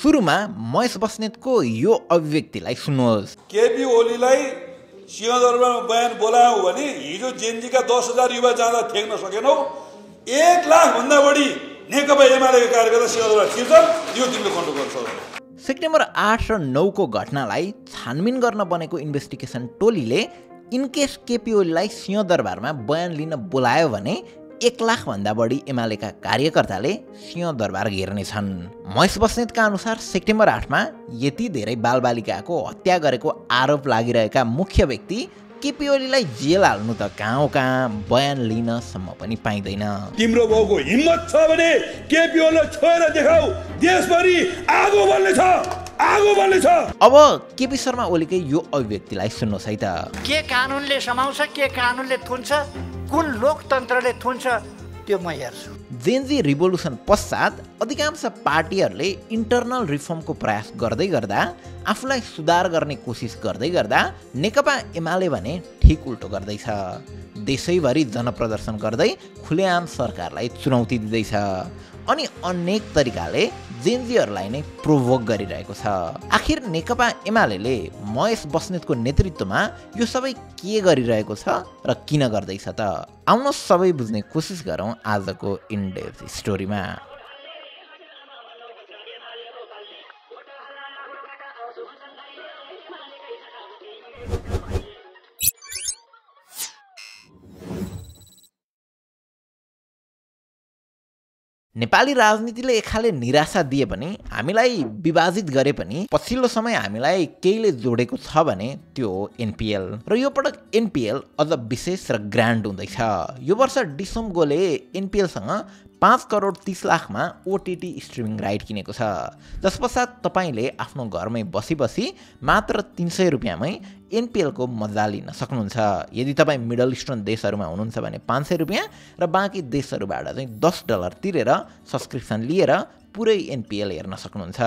सुरुमा महेश बस्नेतको यो अभिव्यक्तिलाई सुन्नुहोस्। केपी ओलीलाई सिंहदरबारमा बयान बोलायो भने हिजो जेएनजीका 10,000 युवा जाँदा ठेक्न सकेनौ। 1 लाख भन्दा बढी नेकपा एमालेका कार्यकर्ता सिंहदरबार छिर्छन्। यो तिमीले कन्ट्रोल गर्न सक्दैनौ। सेप्टेम्बर 8 र 9 को घटनालाई छानबिन गर्न बनेको इन्भेस्टिगेसन टोलीले इनकेस केपी ओलीलाई सिंहदरबारमा बयान लिन बोलायो भने 1 लाख भन्दा बढी एमालेका कार्यकर्ताले सिंहदरबार घेर्नेछन्। महेश बस्नेतका अनुसार सेप्टेम्बर 8 मा यति धेरै बालबालिकाको हत्या गरेको आरोप लागिरहेका मुख्य व्यक्ति केपी ओलीलाई जेल हाल्नु त कहाँ बयान लिनसम्म पनि पाइँदैन। तिम्रो बाउको हिम्मत छ भने केपी ओलीलाई छोएर देखाऊ। देशभरि आगो बल्नेछ, आगो बल्नेछ। अब केपी शर्मा ओलीकै यो अभिव्यक्तिलाई सुन्नुहोस् है त। के कानुनले समाउँछ, के कानुनले थुन्छ, कुन लोकतन्त्रले थुन्छ, त्यो म हेर्छु। जेनजी रिभोल्युसन पश्चात अधिकांश पार्टीहरूले इन्टरनल रिफर्मको प्रयास गर्दै गर्दा आफूलाई सुधार गर्ने कोसिस गर्दै गर्दा नेकपा एमाले भने ठिक उल्टो गर्दैछ। देशैभरि जनप्रदर्शन गर्दै खुलेआम सरकारलाई चुनौती दिँदैछ अनि अनेक तरिकाले जेनजीहरूलाई नै प्रोभोक गरिरहेको छ। आखिर नेकपा एमाले महेश बस्नेतको नेतृत्वमा यो सबै के गरिरहेको छ र किन गर्दैछ त? आउनुहोस् सबै बुझ्ने कोसिस गरौँ आजको इनडेप्थ स्टोरीमा। नेपाली राजनीतिले एकाले निराशा दिए पनि हामीलाई विभाजित गरे पनि पछिल्लो समय हामीलाई केहीले जोडेको छ भने त्यो हो एनपीएल र यो पटक एनपीएल अझ विशेष र ग्रान्ड हुँदैछ। यो वर्ष डिसोमगोले एनपीएलसँग 5 करोड 30 लाखमा ओटीटी स्ट्रिमिङ राइट किनेको छ, जसपश्चात तपाईँले आफ्नो घरमै बसी बसी मात्र 300 रुपियाँमै एनपीएलको मजा लिन सक्नुहुन्छ। यदि तपाईँ मिडल इस्टर्न देशहरूमा हुनुहुन्छ भने 500 रुपियाँ र बाँकी देशहरूबाट चाहिँ $10 तिरेर सब्सक्रिप्सन लिएर पुरै एनपीएल हेर्न सक्नुहुन्छ।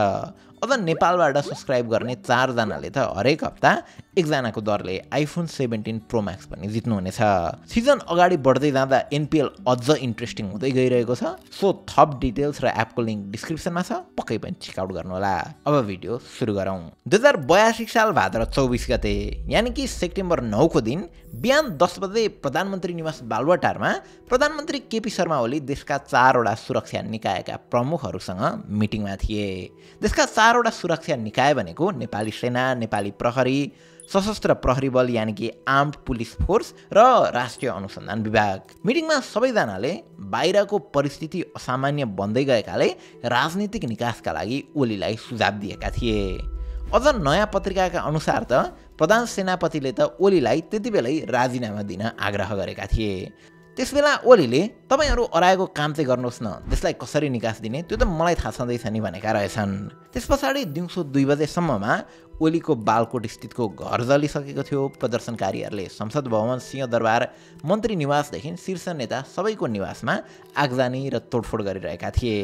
अझ नेपालबाट सब्सक्राइब गर्ने 4 जनाले त हरेक हप्ता एकजनाको दरले आइफोन 17 प्रो म्याक्स पनि जित्नुहुनेछ। सिजन अगाडि बढ्दै जाँदा एनपीएल अझ इन्ट्रेस्टिङ हुँदै गइरहेको छ। सो थप डिटेल्स र एपको लिङ्क डिस्क्रिप्सनमा छ, पक्कै पनि चेकआउट गर्नुहोला। अब भिडियो सुरु गरौँ। 2082 साल भाद्र 24 गते यानि कि सेप्टेम्बर 9 को दिन बिहान 10 बजे प्रधानमन्त्री निवास बालुवाटारमा प्रधानमन्त्री केपी शर्मा ओली देशका 4 वटा सुरक्षा निकायका प्रमुखहरूसँग मिटिङमा थिए। देशका 4 वटा सुरक्षा निकाय भनेको नेपाली सेना, नेपाली प्रहरी, सशस्त्र प्रहरी बल यानि कि आर्म्ड पुलिस फोर्स र राष्ट्रिय अनुसन्धान विभाग। मिटिङमा सबैजनाले बाहिरको परिस्थिति असामान्य बन्दै गएकाले राजनीतिक निकासका लागि ओलीलाई सुझाव दिएका थिए। अझ नयाँ पत्रिकाका अनुसार त प्रधान सेनापतिले त ओलीलाई त्यति बेलै राजीनामा दिन आग्रह गरेका थिए। त्यसबेला ओलीले तपाईहरू अराएको काम चाहिँ गर्नुहोस् न, देशलाई कसरी निकास दिने त्यो त मलाई थाहा छँदैछ नि भनेका रहेछन्। त्यस पछाडि दिउँसो 2 बजेसम्ममा ओलीको बालकोट स्थितको घर जलिसकेको थियो। प्रदर्शनकारीहरूले संसद भवन, सिंहदरबार, मन्त्री निवासदेखि शीर्ष नेता सबैको निवासमा आगजनी र तोडफोड गरिरहेका थिए।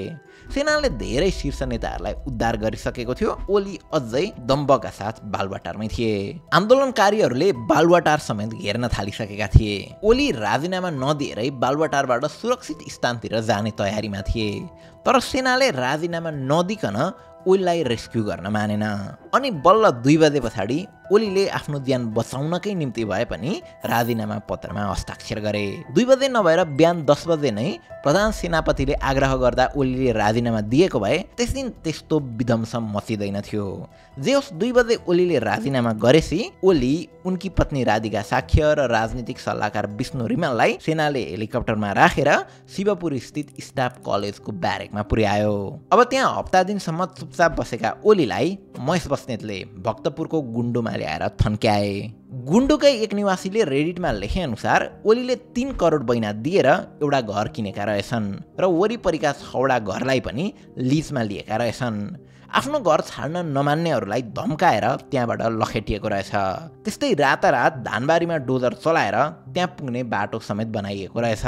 सेनाले धेरै शीर्ष नेताहरूलाई उद्धार गरिसकेको थियो। ओली अझै दम्बका साथ बालुवाटारमै थिए। आन्दोलनकारीहरूले बालुवाटार समेत घेर्न थालिसकेका थिए। ओली राजीनामा नदिएरै बालुवाटारबाट सुरक्षित स्थानतिर जाने तयारीमा थिए, तर सेनाले राजीनामा नदिकन ओलीलाई रेस्क्यु गर्न मानेन। अनि बल्ल 2 बजे पछाडि ओलीले आफ्नो ज्यान बचाउनकै निम्ति भए पनि राजीनामा पत्रमा हस्ताक्षर गरे। 2 बजे नभएर बिहान 10 बजे नै प्रधान सेनापतिले आग्रह गर्दा ओलीले राजीनामा दिएको भए त्यस दिन त्यस्तो विध्वंस मचिँदैन थियो। जे होस् 2 बजे ओलीले राजीनामा गरेपछि ओली, उनकी पत्नी राधिका साक्य र राजनीतिक सल्लाहकार विष्णु रिमाललाई सेनाले हेलिकप्टरमा राखेर शिवपुर स्थित स्टाफ कलेजको ब्यारेकमा पुर्यायो। अब त्यहाँ हप्ता दिनसम्म चुपचाप बसेका ओलीलाई महेश बस्नेतले भक्तपुरको गुन्डोमा ल्याएर थन्क्याए। गुन्डोकै एक निवासीले रेडिटमा लेखे अनुसार ओलीले 3 करोड बैना दिएर एउटा घर किनेका रहेछन् र वरिपरिका 6 वटा घरलाई पनि लिजमा लिएका रहेछन्। आफ्नो घर छाड्न नमान्नेहरूलाई धम्काएर त्यहाँबाट लखेटिएको रहेछ। त्यस्तै रातारात धानबारीमा डोजर चलाएर त्यहाँ पुग्ने बाटो समेत बनाइएको रहेछ।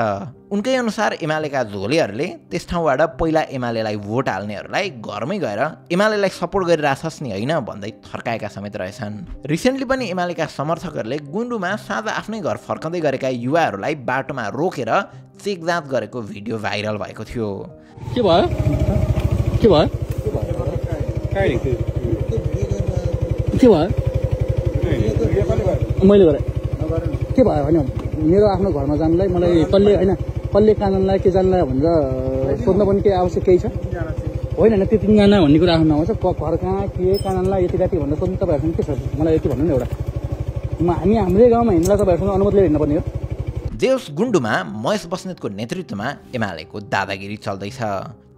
उनकै अनुसार एमालेका झोलेहरूले त्यस ठाउँबाट पहिला एमालेलाई भोट हाल्नेहरूलाई घरमै गएर एमालेलाई सपोर्ट गरिरहेछस् नि होइन भन्दै थर्काएका समेत रहेछन्। रिसेन्टली पनि एमालेका समर्थकहरूले गुन्डुमा साँझ आफ्नै घर फर्कँदै गरेका युवाहरूलाई बाटोमा रोकेर चेक जाँच गरेको भिडियो भाइरल भएको थियो। के भयो? के भयो मैले गरेँ के भयो भने मेरो आफ्नो घरमा जानलाई मलाई कल्ले कानुनलाई के जानलाई भनेर सोध्न पनि केही आवश्यक केही छ होइन होइन त्यो तिनजना भन्ने कुरा आफ्नो आउँछ घर कहाँ के कानुनलाई यति राति भनेर सोध्नु तपाईँहरूसँग के छ मलाई यति भन्नु न एउटा हामी हाम्रै गाउँमा हिँड्दा तपाईँहरूसँग अनुमति लिएर हिँड्नुपर्ने हो देउस गुन्डुमा महेश बस्नेतको नेतृत्वमा एमालेको दादागिरी चल्दैछ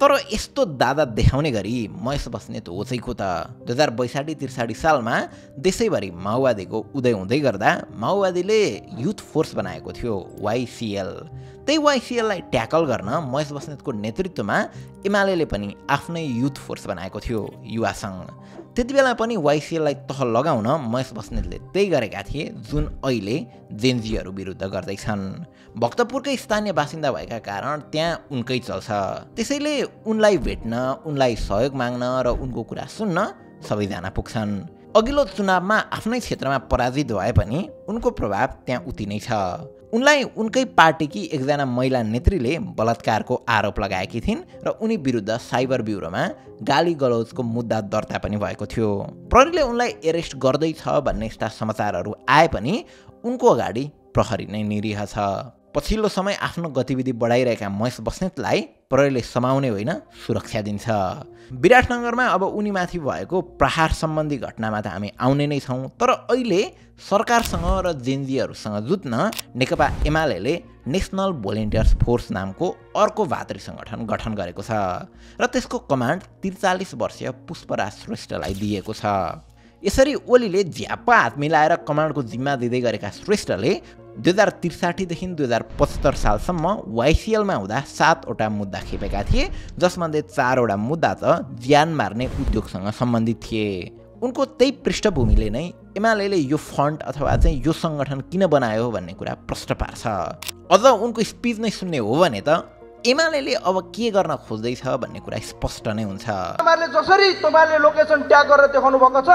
तर यस्तो दादा देखाउने गरी महेश बस्नेत होचैको त 2062-63 सालमा देशैभरि माओवादीको उदय हुँदै गर्दा माओवादीले युथ फोर्स बनाएको थियो YCL त्यही YCLलाई ट्याकल गर्न महेश बस्नेतको नेतृत्वमा एमालेले पनि आफ्नै युथ फोर्स बनाएको थियो युवा सङ्घ त्यति बेला पनि YCLलाई तह लगाउन महेश बस्नेतले त्यही गरेका थिए जुन अहिले जेनजीहरू विरुद्ध गर्दैछन् भक्तपुरकै स्थानीय बासिन्दा भएका कारण त्यहाँ उनकै चल्छ त्यसैले उनलाई भेट्न उनलाई सहयोग माग्न र उनको कुरा सुन्न सबैजना पुग्छन् अघिल्लो चुनावमा आफ्नै क्षेत्रमा पराजित भए पनि उनको प्रभाव त्यहाँ उति नै छ उनलाई उनकै पार्टीकी एकजना महिला नेत्रीले बलात्कारको आरोप लगाएकी थिइन् र उनी विरुद्ध साइबर ब्युरोमा गाली गलौजको मुद्दा दर्ता पनि भएको थियो प्रहरीले उनलाई एरेस्ट गर्दैछ भन्ने यस्ता समाचारहरू आए पनि उनको अगाडि प्रहरी नै निरीह छ पछिल्लो समय आफ्नो गतिविधि बढाइरहेका महेश बस्नेतलाई प्रहरीले समाउने होइन सुरक्षा दिन्छ विराटनगरमा अब उनीमाथि भएको प्रहार सम्बन्धी घटनामा त हामी आउने नै छौँ तर अहिले सरकारसँग र जेनजीहरूसँग जुत्न नेकपा एमालेले नेसनल भोलिन्टियर्स फोर्स नामको अर्को भातृ सङ्गठन गठन गरेको छ र त्यसको कमान्ड 43 वर्षीय पुष्पराज श्रेष्ठलाई दिएको छ यसरी ओलीले झ्याप्पा हात मिलाएर कमान्डको जिम्मा दिँदै गरेका श्रेष्ठले 2063 देखि 2075 सालसम्म YCLमा हुँदा 7 वटा मुद्दा खेपेका थिए जसमध्ये 4 वटा मुद्दा त ज्यान मार्ने उद्योगसँग सम्बन्धित थिए उनको त्यही पृष्ठभूमिले नै एमालेले यो फन्ड अथवा चाहिँ यो सङ्गठन किन बनायो भन्ने कुरा प्रश्न पार्छ अझ उनको स्पिच नै सुन्ने हो भने त एमालेले अब के गर्न खोज्दैछ भन्ने कुरा स्पष्ट नै हुन्छ तपाईहरुले जसरी तपाईहरुले लोकेसन ट्याग गरेर देखाउनु भएको छ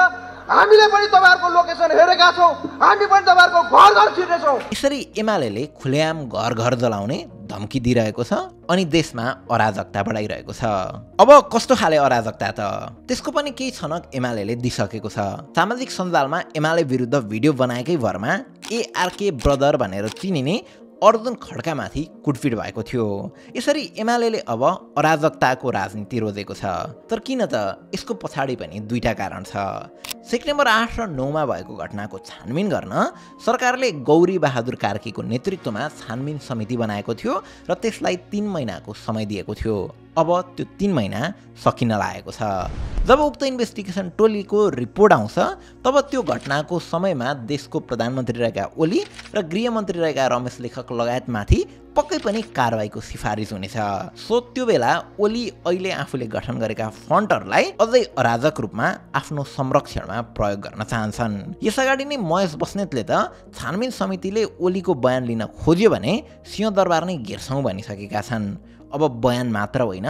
हामीले पनि तपाईहरुको लोकेसन हेरेका छौं हामी पनि तपाईहरुको घर घर छिर्ने छौं यसरी एमालेले खुलेआम घर घर जलाउने धम्की दिइरहेको छ अनि देशमा अराजकता बढाइरहेको छ अब कस्तो खाले अराजकता त त्यसको पनि केही छनक एमालेले दिइसकेको छ सामाजिक सञ्जालमा एमाले विरुद्ध भिडियो बनाएकै भरमा ARK ब्रदर भनेर चिनिने अर्जुन खड्कामाथि कुटपिट भएको थियो यसरी एमालेले अब अराजकताको राजनीति रोजेको छ तर किन त यसको पछाडि पनि दुईटा कारण छ सेप्टेम्बर 8 र 9 मा भएको घटनाको छानबिन गर्न सरकारले गौरी बहादुर कार्कीको नेतृत्वमा छानबिन समिति बनाएको थियो र त्यसलाई 3 महिनाको समय दिएको थियो अब त्यो 3 महिना सकिन लागेको छ जब उक्त इन्भेस्टिगेसन टोलीको रिपोर्ट आउँछ तब त्यो घटनाको समयमा देशको प्रधानमन्त्री रहेका ओली र गृहमन्त्री रहेका रमेश लेखक लगायतमाथि पक्कै पनि कारबाहीको सिफारिस हुनेछ सो त्यो बेला ओली अहिले आफूले गठन गरेका फन्टहरूलाई अझै अराजक रूपमा आफ्नो संरक्षणमा प्रयोग गर्न चाहन्छन् यसअगाडि नै महेश बस्नेतले त छानबिन समितिले ओलीको बयान लिन खोज्यो भने सिंहदरबार नै घेर्छौं भनिसकेका छन् अब बयान मात्र होइन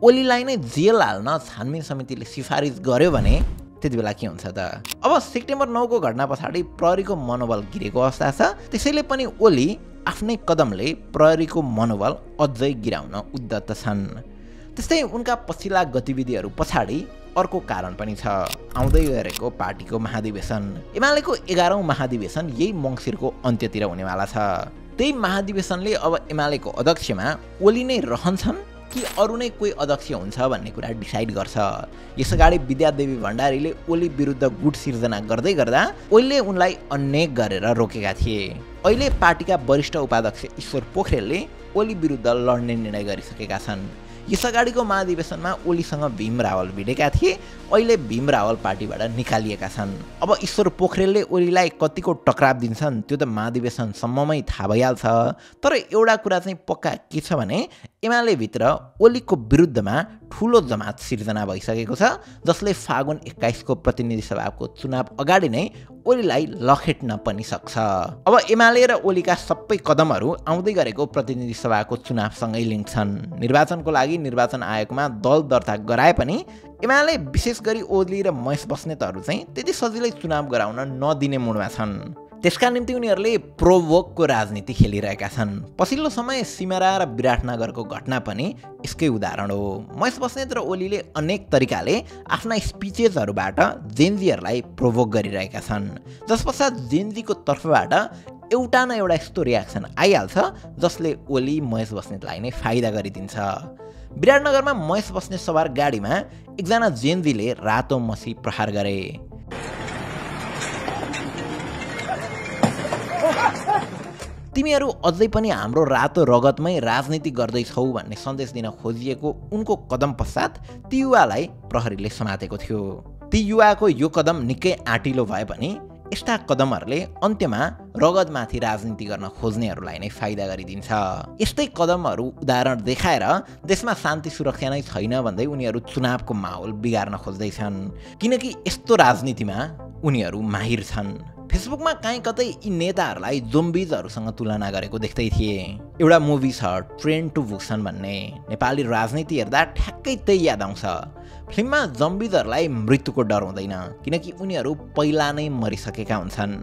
ओलीलाई नै जेल हाल्न छानबिन समितिले सिफारिस गर्यो भने त्यति बेला के हुन्छ त अब सेप्टेम्बर 9 को घटना पछाडि प्रहरीको मनोबल गिरेको अवस्था छ त्यसैले पनि ओली आफ्नै कदमले प्रहरीको मनोबल अझै गिराउन उद्यत छन् त्यस्तै उनका पछिल्ला गतिविधिहरू पछाडि अर्को कारण पनि छ आउँदै गरेको पार्टीको महाधिवेशन एमालेको 11औं महाधिवेशन यही मङ्सिरको अन्त्यतिर हुनेवाला छ त्यही महाधिवेशनले अब एमालेको अध्यक्षमा ओली नै रहन्छन् कि अरु नै कोही अध्यक्ष हुन्छ भन्ने कुरा डिसाइड गर्छ यसअगाडि विद्यादेवी भण्डारीले ओली विरुद्ध गुट सिर्जना गर्दै गर्दा ओलीले उनलाई अनेक गरेर रोकेका थिए अहिले पार्टीका वरिष्ठ उपाध्यक्ष ईश्वर पोखरेलले ओली विरुद्ध लड्ने निर्णय गरिसकेका छन् यसअगाडिको महाधिवेशनमा ओलीसँग भीम रावल भिडेका थिए अहिले भीम रावल पार्टीबाट निकालिएका छन् अब ईश्वर पोखरेलले ओलीलाई कतिको टक्राव दिन्छन् त्यो त महाधिवेशनसम्ममै थाहा भइहाल्छ तर एउटा कुरा चाहिँ पक्का के छ भने एमाले भित्र ओलीको विरुद्धमा ठूलो जमात सिर्जना भइसकेको छ जसले फागुन 21 को प्रतिनिधि सभाको चुनाव अगाडि नै ओलीलाई लखेट्न पनि सक्छ अब एमाले र ओलीका सबै कदमहरू आउँदै गरेको प्रतिनिधि सभाको चुनावसँगै लिङ्क छन् निर्वाचनको लागि निर्वाचन आयोगमा दल दर्ता गराए पनि एमाले विशेष गरी ओली र महेश बस्नेतहरू चाहिँ त्यति सजिलै चुनाव गराउन नदिने मुडमा छन् त्यसका निम्ति उनीहरूले प्रोभोकको राजनीति खेलिरहेका छन्। पछिल्लो समय सिमारा र विराटनगरको घटना पनि यसकै उदाहरण हो। महेश बस्नेत र ओलीले अनेक तरिकाले आफ्ना स्पिचेसहरूबाट जेनजीहरूलाई प्रोभोक गरिरहेका छन्, जसपश्चात जेनजीको तर्फबाट एउटा न एउटा यस्तो रियाक्सन आइहाल्छ जसले ओली महेश बस्नेतलाई नै फाइदा गरिदिन्छ। विराटनगरमा महेश बस्नेत सवार गाडीमा एकजना जेनजीले रातो मसी प्रहार गरे। तिमीहरू अझै पनि हाम्रो रातो रगतमै राजनीति गर्दैछौ भन्ने सन्देश दिन खोजिएको उनको कदम पश्चात ती युवालाई प्रहरीले समातेको थियो। ती युवाको यो कदम निकै आँटिलो भए पनि यस्ता कदमहरूले अन्त्यमा रगतमाथि राजनीति गर्न खोज्नेहरूलाई नै फाइदा गरिदिन्छ। यस्तै कदमहरू उदाहरण देखाएर देशमा शान्ति सुरक्षा नै छैन भन्दै उनीहरू चुनावको माहौल बिगार्न खोज्दैछन्, किनकि यस्तो राजनीतिमा उनीहरू माहिर छन्। फेसबुकमा काहीँ कतै यी नेताहरूलाई जोम्बिजहरूसँग तुलना गरेको देख्दै थिए। एउटा मुभी छ ट्रेन टु बुसान भन्ने, नेपाली राजनीति हेर्दा ठ्याक्कै त्यही याद आउँछ। फिल्ममा जम्बिजहरूलाई मृत्युको डर हुँदैन, किनकि उनीहरू पहिला नै मरिसकेका हुन्छन्।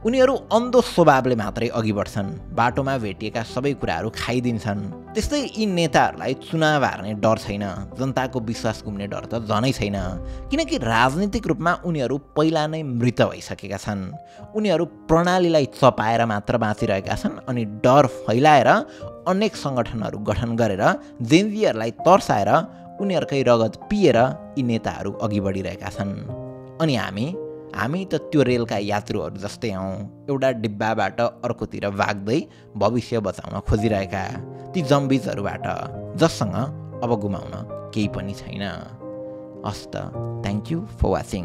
उनीहरू अन्धो स्वभावले मात्रै अघि बढ्छन्, बाटोमा भेटिएका सबै कुराहरू खाइदिन्छन्। त्यस्तै यी नेताहरूलाई चुनाव हार्ने डर छैन, जनताको विश्वास गुम्ने डर त झनै छैन, किनकि राजनीतिक रूपमा उनीहरू पहिला नै मृत भइसकेका छन्। उनीहरू प्रणालीलाई चपाएर मात्र बाँचिरहेका छन् अनि डर फैलाएर अनेक सङ्गठनहरू गठन गरेर जेनजीहरूलाई तर्साएर उनीहरूकै रगत पिएर यी नेताहरू अघि बढिरहेका छन्। अनि हामी त त्यो रेलका यात्रुहरू जस्तै हौँ, एउटा डिब्बाबाट अर्कोतिर भाग्दै भविष्य बचाउन खोजिरहेका ती जम्बिजहरूबाट जससँग अब गुमाउन केही पनि छैन। हस्त, थ्याङ्क यू फर वाचिङ।